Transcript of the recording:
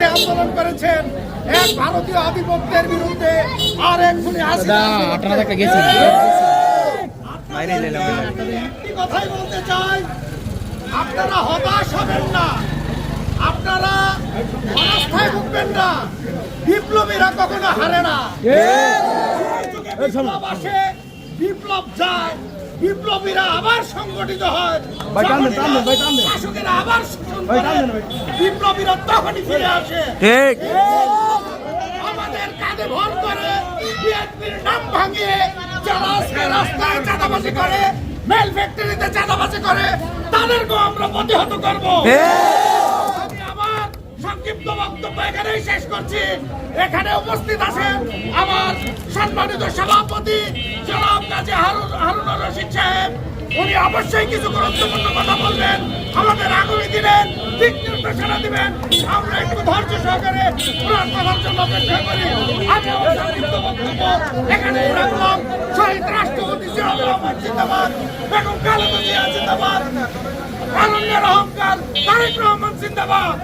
আন্দোলন করেছেন এক ভারতীয় আধিপত্যের বিরুদ্ধে আর এক খুনি একটি কথাই বলতে চাই, আপনারা হতাশ হবেন না, আপনারা অনাস্থায় ভুগবেন না। বিপ্লবীরা কখনো হারে না। বিপ্লব আসে, বিপ্লব যায়, বিপ্লবীরা আবার সংগঠিত হয়, শাসকেরা আবার শাসন করে, বিপ্লবীরা তখনই ফিরে আসে। আমাদের কাঁধে ভর করে বিএনপির নাম ভাঙিয়ে যারা আজকে রাস্তায় চাঁদাবাজি করে, মেল ফ্যাক্টরিতে চাঁদাবাজি করে, তাদেরকেও আমরা প্রতিহত করব। আমি আমার সংক্ষিপ্ত বক্তব্য এখানেই শেষ করছি। এখানে উপস্থিত আছেন আমার সম্মানিত সভাপতি জনাব কাজী হারুনুর রশিদ সাহেব। উনি অবশ্যই কিছু গুরুত্বপূর্ণ কথা বলবেন, আমাদের আগামী দিনের দিক নির্দেশনা দিবেন। আমরা একটু ধৈর্য সহকারে পুরান কথার জন্য অপেক্ষা করি। আমি আমার সংক্ষিপ্ত বক্তব্য এখানেই রাখলাম। শহীদ রাষ্ট্রপতি জিয়াউর রহমান জিন্দাবাদ, বেগম খালেদা জিয়া জিন্দাবাদ, তারুণ্যের অহংকার তারেক রহমান জিন্দাবাদ।